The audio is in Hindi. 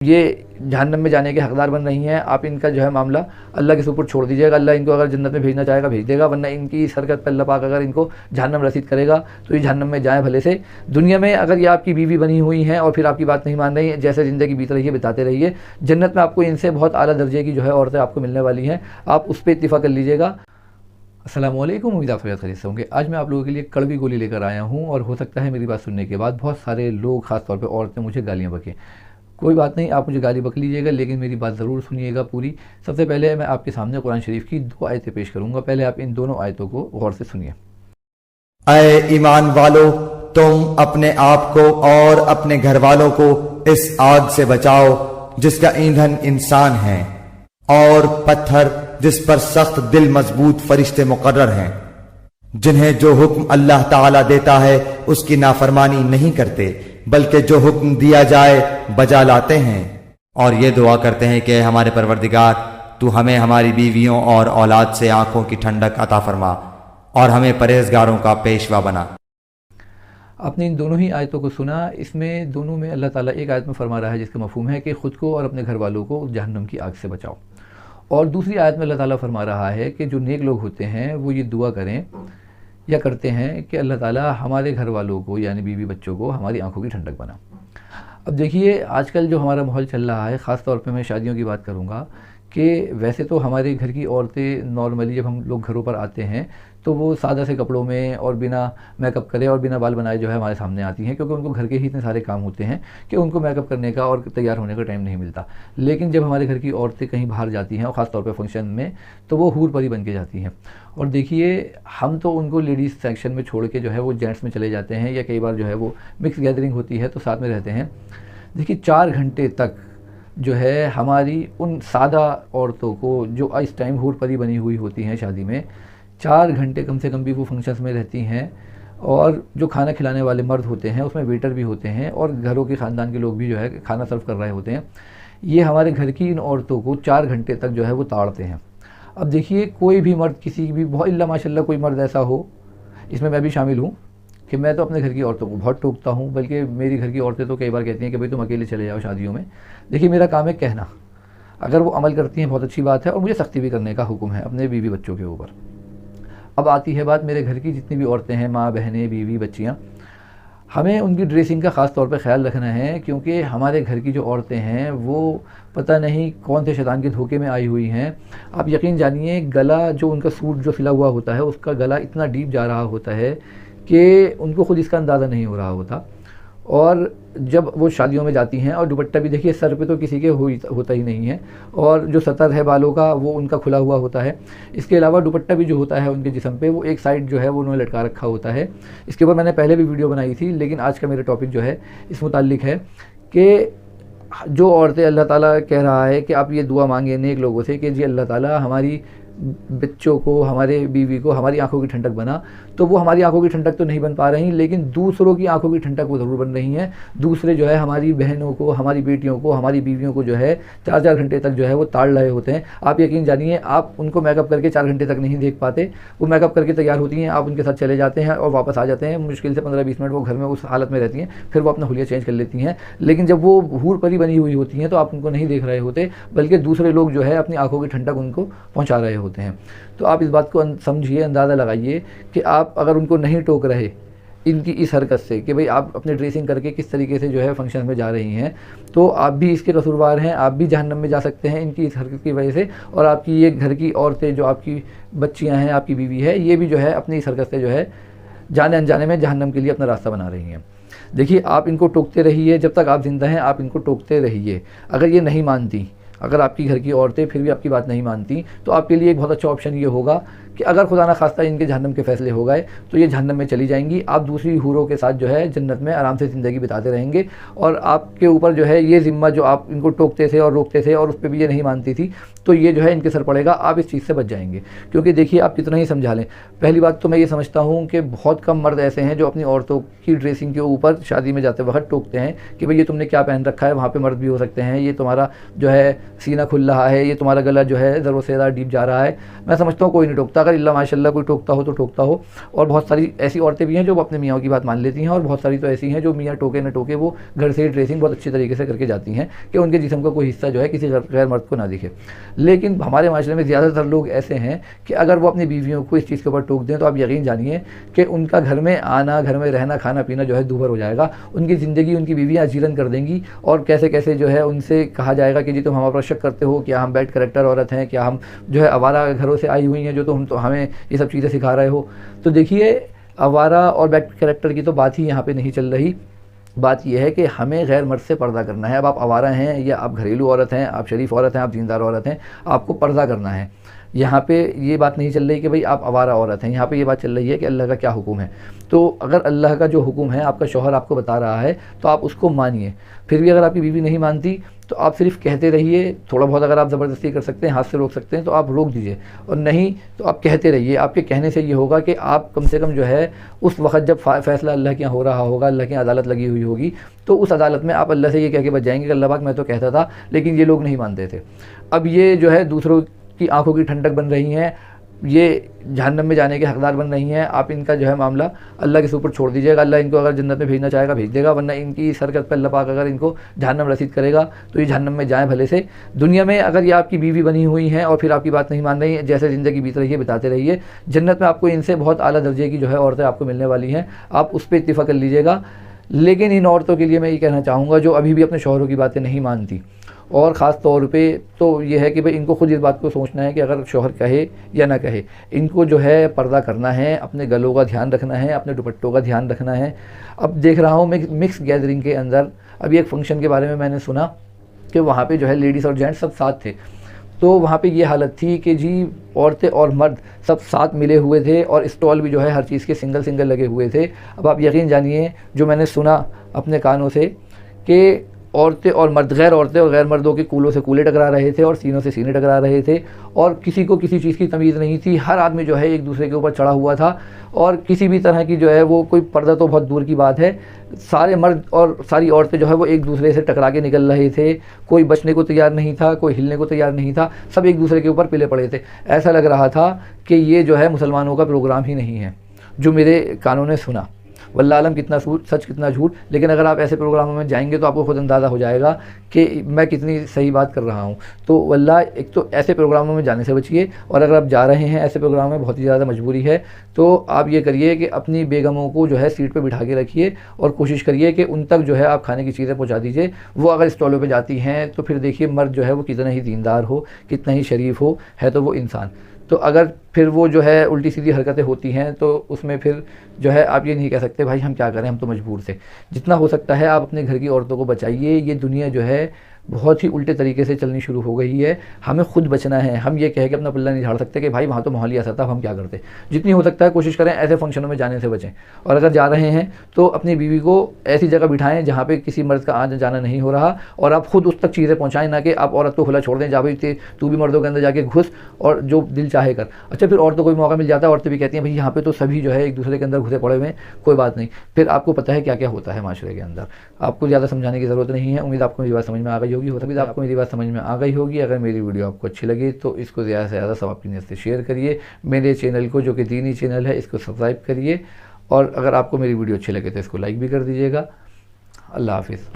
ये जहन्नम में जाने के हकदार बन रही हैं। आप इनका जो है मामला अल्लाह के सुपुर्द छोड़ दीजिएगा। अल्लाह इनको अगर जन्नत में भेजना चाहेगा भेज देगा, वरना इनकी इस हरकत पर अल्लाह पाक अगर इनको जहन्नम रसीद करेगा तो ये जहन्नम में जाएँ भले से। दुनिया में अगर ये आपकी बीवी बनी हुई हैं और फिर आपकी बात नहीं मान रही है, जैसे ज़िंदगी बीत रही है बिताते रहिए। जन्नत में आपको इनसे बहुत आला दर्जे की जो है औरतें आपको मिलने वाली हैं, आप उस पर इत्तिफाक कर लीजिएगा। अस्सलाम वालेकुम, उम्मीद आप सब खैरियत से होंगे। आज मैं आप लोगों के लिए कड़वी गोली लेकर आया हूँ और हो सकता है मेरी बात सुनने के बाद बहुत सारे लोग, खास तौर पे औरतें, मुझे गालियाँ बकें। कोई बात नहीं, आप मुझे गाली बक लीजिएगा, लेकिन मेरी बात ज़रूर सुनिएगा पूरी। सबसे पहले मैं आपके सामने कुरान शरीफ की 2 आयतें पेश करूँगा। पहले आप इन दोनों आयतों को गौर से सुनिए। ऐ ईमान वालो, तुम अपने आप को और अपने घर वालों को इस आग से बचाओ जिसका ईंधन इंसान है और पत्थर जिस पर सख्त दिल मजबूत फरिश्ते मुकर्रर हैं, जिन्हें जो हुक्म अल्लाह ताला देता है उसकी नाफरमानी नहीं करते, बल्कि जो हुक्म दिया जाए बजा लाते हैं। और ये दुआ करते हैं कि हमारे परवरदिगार, तू हमें हमारी बीवियों और औलाद से आंखों की ठंडक अता फरमा और हमें परहेजगारों का पेशवा बना। आपने इन दोनों ही आयतों को सुना। इसमें दोनों में अल्लाह ताला एक आयत में फरमा रहा है जिसका मफहूम है कि ख़ुद को और अपने घर वालों को जहन्नम की आग से बचाओ, और दूसरी आयत में अल्लाह ताला फरमा रहा है कि जो नेक लोग होते हैं वो ये दुआ करें या करते हैं कि अल्लाह ताला हमारे घर वालों को यानी बीवी बच्चों को हमारी आंखों की ठंडक बना। अब देखिए, आजकल जो हमारा माहौल चल रहा है, ख़ास तौर पे मैं शादियों की बात करूँगा कि वैसे तो हमारे घर की औरतें नॉर्मली जब हम लोग घरों पर आते हैं तो वो सादा से कपड़ों में और बिना मेकअप करे और बिना बाल बनाए जो है हमारे सामने आती हैं, क्योंकि उनको घर के ही इतने सारे काम होते हैं कि उनको मेकअप करने का और तैयार होने का टाइम नहीं मिलता। लेकिन जब हमारे घर की औरतें कहीं बाहर जाती हैं और ख़ास तौर पे फंक्शन में, तो वो हूर परी बन के जाती हैं। और देखिए, हम तो उनको लेडीज़ सेक्शन में छोड़ के जो है वो जेंट्स में चले जाते हैं, या कई बार जो है वो मिक्स गैदरिंग होती है तो साथ में रहते हैं। देखिए, 4 घंटे तक जो है हमारी उन सादा औरतों को जो इस टाइम हूर परी बनी हुई होती हैं शादी में, 4 घंटे कम से कम भी वो फंक्शंस में रहती हैं। और जो खाना खिलाने वाले मर्द होते हैं उसमें वेटर भी होते हैं और घरों के ख़ानदान के लोग भी जो है खाना सर्व कर रहे होते हैं। ये हमारे घर की इन औरतों को 4 घंटे तक जो है वो ताड़ते हैं। अब देखिए, कोई भी मर्द, किसी भी बहुत इल्ला माशाल्लाह कोई मर्द ऐसा हो, इसमें मैं भी शामिल हूँ, कि मैं तो अपने घर की औरतों को बहुत टोकता हूँ, बल्कि मेरी घर की औरतें तो कई बार कहती हैं कि भाई तुम अकेले चले जाओ शादियों में। देखिए, मेरा काम है कहना, अगर वो अमल करती हैं बहुत अच्छी बात है, और मुझे सख्ती भी करने का हुक्म है अपने बीवी बच्चों के ऊपर। अब आती है बात मेरे घर की जितनी भी औरतें हैं, माँ, बहनें, बीवी, बच्चियाँ, हमें उनकी ड्रेसिंग का ख़ास तौर पे ख्याल रखना है, क्योंकि हमारे घर की जो औरतें हैं वो पता नहीं कौन से शैतान के धोखे में आई हुई हैं। आप यकीन जानिए, गला जो उनका सूट जो सिला हुआ होता है उसका गला इतना डीप जा रहा होता है कि उनको खुद इसका अंदाज़ा नहीं हो रहा होता। और जब वो शादियों में जाती हैं, और दुपट्टा भी देखिए सर पे तो किसी के होता ही नहीं है, और जो सतर है बालों का वो उनका खुला हुआ होता है। इसके अलावा दुपट्टा भी जो होता है उनके जिस्म पे वो एक साइड जो है वो उन्होंने लटका रखा होता है। इसके ऊपर मैंने पहले भी वीडियो बनाई थी, लेकिन आज का मेरा टॉपिक जो है इस मुताल्लिक है कि जो औरतें, अल्लाह ताला कह रहा है कि आप ये दुआ मांगे नेक लोगों से कि जी अल्लाह ताला हमारी बच्चों को, हमारे बीवी को हमारी आंखों की ठंडक बना। तो वो हमारी आंखों की ठंडक तो नहीं बन पा रही, लेकिन दूसरों की आंखों की ठंडक वो ज़रूर बन रही हैं। दूसरे जो है हमारी बहनों को, हमारी बेटियों को, हमारी बीवियों को जो है 4-4 घंटे तक जो है वो ताड़ रहे होते हैं। आप यकीन जानिए, आप उनको मेकअप करके 4 घंटे तक नहीं देख पाते। वो मेकअप करके तैयार होती हैं, आप उनके साथ चले जाते हैं और वापस आ जाते हैं। मुश्किल से 15-20 मिनट वो घर में उस हालत में रहती हैं, फिर वो अपना हुलिया चेंज कर लेती हैं। लेकिन जब वो हूर परी बनी हुई होती हैं तो आप उनको नहीं देख रहे होते, बल्कि दूसरे लोग जो है अपनी आंखों की ठंडक उनको पहुँचा रहे होते हैं। तो आप इस बात को समझिए, अंदाज़ा लगाइए कि आप अगर उनको नहीं टोक रहे इनकी इस हरकत से कि भाई आप अपने ड्रेसिंग करके किस तरीके से जो है फंक्शन में जा रही हैं, तो आप भी इसके कसूरवार हैं, आप भी जहन्नम में जा सकते हैं इनकी इस हरकत की वजह से। और आपकी ये घर की औरतें, जो आपकी बच्चियां हैं, आपकी बीवी है, ये भी जो है अपनी इस हरकत से जो है जाने अनजाने में जहन्नम के लिए अपना रास्ता बना रही हैं। देखिए, आप इनको टोकते रहिए, जब तक आप ज़िंदा हैं आप इनको टोकते रहिए। अगर ये नहीं मानती, अगर आपकी घर की औरतें फिर भी आपकी बात नहीं मानती, तो आपके लिए एक बहुत अच्छा ऑप्शन ये होगा कि अगर खुदा ना खास्ता इनके जहन्नम के फ़ैसले हो गए तो ये जहन्नम में चली जाएंगी। आप दूसरी हूरों के साथ जो है जन्नत में आराम से ज़िंदगी बिताते रहेंगे, और आपके ऊपर जो है ये ज़िम्मा, जो आप इनको टोकते थे और रोकते थे और उस पर भी ये नहीं मानती थी, तो ये जो है इनके सर पड़ेगा। आप इस चीज़ से बच जाएंगे। क्योंकि देखिए, आप कितना ही समझा लें, पहली बात तो मैं ये समझता हूँ कि बहुत कम मर्द ऐसे हैं जो अपनी औरतों की ड्रेसिंग के ऊपर शादी में जाते वक्त टोकते हैं कि भाई ये तुमने क्या पहन रखा है, वहाँ पर मर्द भी हो सकते हैं, ये तुम्हारा जो है सीना खुल रहा है, ये तुम्हारा गला जो है ज़रूर से ज़्यादा डीप जा रहा है। मैं समझता हूँ कोई नहीं टोकता। अगर इल्ला माशाल्लाह कोई टोकता हो तो टोकता हो। और बहुत सारी ऐसी औरतें भी हैं जो अपने मियाँ की बात मान लेती हैं, और बहुत सारी तो ऐसी हैं जो मियाँ टोके न टोके वो घर से ड्रेसिंग बहुत अच्छी तरीके से करके जाती हैं कि उनके जिस्म का कोई हिस्सा जो है किसी गैर मर्द को ना दिखे। लेकिन हमारे माशरे में ज़्यादातर लोग ऐसे हैं कि अगर वो अपनी बीवियों को इस चीज़ के ऊपर टोक दें तो आप यकीन जानिए कि उनका घर में आना, घर में रहना, खाना पीना जो है दूभर हो जाएगा। उनकी ज़िंदगी उनकी बीवियाँ अजीरन कर देंगी, और कैसे कैसे जो है उनसे कहा जाएगा कि जी तुम हमारा शक करते हो, क्या हम बैड कैरेक्टर औरत हैं, क्या हम जो है आवारा घरों से आई हुई हैं जो तो हमें ये सब चीज़ें सिखा रहे हो। तो देखिए, आवारा और बैड कैरेक्टर की तो बात ही यहाँ पे नहीं चल रही। बात यह है कि हमें गैर मर्द से पर्दा करना है। अब आप आवारा हैं या आप घरेलू औरत हैं, आप शरीफ औरत हैं, आप दीनदार औरत हैं, आपको पर्दा करना है। यहाँ पे ये बात नहीं चल रही कि भाई आप आवारा औरत हैं, यहाँ पे ये बात चल रही है कि अल्लाह का क्या हुक्म है। तो अगर अल्लाह का जो हुक्म है आपका शौहर आपको बता रहा है तो आप उसको मानिए। फिर भी अगर आपकी बीवी नहीं मानती तो आप सिर्फ कहते रहिए। थोड़ा बहुत अगर आप ज़बरदस्ती कर सकते हैं, हाथ से रोक सकते हैं तो आप रोक दीजिए, और नहीं तो आप कहते रहिए। आपके कहने से ये होगा कि आप कम से कम जो है उस वक्त जब फ़ैसला अल्लाह के यहाँ हो रहा होगा, अल्लाह की अदालत लगी हुई होगी, तो उस अदालत में आप अल्लाह से ये कह के बच जाएंगे कि अल्लाह पाक मैं तो कहता था लेकिन ये लोग नहीं मानते थे। अब ये जो है दूसरों की आंखों की ठंडक बन रही हैं, ये जहन्नम में जाने के हकदार बन रही हैं। आप इनका जो है मामला अल्लाह के ऊपर छोड़ दीजिएगा। अल्लाह इनको अगर जन्नत में भेजना चाहेगा भेज देगा, वरना इनकी इस हरकत पर अल्लाह पाक अगर इनको जहन्नम रसीद करेगा तो ये जहन्नम में जाएँ भले से। दुनिया में अगर ये आपकी बीवी बनी हुई हैं और फिर आपकी बात नहीं मान रही हैं, जैसे ज़िंदगी बीत रही है बिताते रहिए। जन्नत में आपको इनसे बहुत आला दर्जे की जो है औरतें आपको मिलने वाली हैं, आप उस पर इत्तिफाक कर लीजिएगा। लेकिन इन औरतों के लिए मैं ये कहना चाहूँगा जो अभी भी अपने शौहरों की बातें नहीं मानती, और ख़ास तौर पे तो ये है कि भाई इनको खुद इस बात को सोचना है कि अगर शौहर कहे या ना कहे, इनको जो है पर्दा करना है, अपने गलों का ध्यान रखना है, अपने दुपट्टों का ध्यान रखना है। अब देख रहा हूँ मैं मिक्स गैदरिंग के अंदर, अभी एक फ़ंक्शन के बारे में मैंने सुना कि वहाँ पे जो है लेडीज़ और जेंट्स सब साथ थे। तो वहाँ पे ये हालत थी कि जी औरतें और मर्द सब साथ मिले हुए थे, और स्टॉल भी जो है हर चीज़ के सिंगल सिंगल लगे हुए थे। अब आप यकीन जानिए, जो मैंने सुना अपने कानों से कि औरतें और मर्द, गैर औरतें और गैर मर्दों के कूलों से कूले टकरा रहे थे और सीनों से सीने टकरा रहे थे, और किसी को किसी चीज़ की तमीज़ नहीं थी। हर आदमी जो है एक दूसरे के ऊपर चढ़ा हुआ था, और किसी भी तरह की जो है वो कोई पर्दा तो बहुत दूर की बात है, सारे मर्द और सारी औरतें जो है वो एक दूसरे से टकरा के निकल रहे थे। कोई बचने को तैयार नहीं था, कोई हिलने को तैयार नहीं था, सब एक दूसरे के ऊपर पिले पड़े थे। ऐसा लग रहा था कि ये जो है मुसलमानों का प्रोग्राम ही नहीं है, जो मेरे कानों ने सुना। वल्लाह आलम कितना सच कितना झूठ, लेकिन अगर आप ऐसे प्रोग्रामों में जाएंगे तो आपको खुद अंदाज़ा हो जाएगा कि मैं कितनी सही बात कर रहा हूँ। तो वल्लाह एक तो ऐसे प्रोग्रामों में जाने से बचिए, और अगर आप जा रहे हैं ऐसे प्रोग्राम में, बहुत ही ज़्यादा मजबूरी है, तो आप ये करिए कि अपनी बेगमों को जो है सीट पर बिठा के रखिए, और कोशिश करिए कि उन तक जो है आप खाने की चीज़ें पहुँचा दीजिए। वो अगर स्टॉलों पर जाती हैं तो फिर देखिए मर्द जो है वो कितना ही दीनदार हो, कितना ही शरीफ हो, है तो वो इंसान। तो अगर फिर वो जो है उल्टी सीधी हरकतें होती हैं तो उसमें फिर जो है आप ये नहीं कह सकते भाई हम क्या करें, हम तो मजबूर थे। जितना हो सकता है आप अपने घर की औरतों को बचाइए। ये दुनिया जो है बहुत ही उल्टे तरीके से चलनी शुरू हो गई है, हमें खुद बचना है। हम ये कह के अपना पल्ला नहीं झाड़ सकते कि भाई वहाँ तो माहौल ही ऐसा था, हम क्या करते। जितनी हो सकता है कोशिश करें ऐसे फंक्शनों में जाने से बचें, और अगर जा रहे हैं तो अपनी बीवी को ऐसी जगह बिठाएं जहाँ पे किसी मर्द का आना जाना नहीं हो रहा, और आप खुद उस तक चीज़ें पहुँचाएं, ना कि आप औरत को खुला छोड़ दें, जा भाई तू भी मर्दों के अंदर जाके घुस और जो दिल चाहे कर। अच्छा, फिर औरतों को कोई मौका मिल जाता है, औरतें भी कहती हैं भाई यहाँ पे तो सभी जो है एक दूसरे के अंदर घुसे पड़े हुए हैं, कोई बात नहीं। फिर आपको पता है क्या क्या होता है माशरे के अंदर, आपको ज़्यादा समझाने की ज़रूरत नहीं है। उम्मीद आपको मेरी बात समझ में आ गई होगी, हो सकता है आपको बात समझ में आ गई होगी। अगर मेरी वीडियो आपको अच्छी लगी तो इसको ज़्यादा से ज़्यादा सब अपनी नीयत से शेयर करिए। मेरे चैनल को, जो कि दीनी चैनल है, इसको सब्सक्राइब करिए, और अगर आपको मेरी वीडियो अच्छी लगे तो इसको लाइक भी कर दीजिएगा। अल्लाह हाफिज़।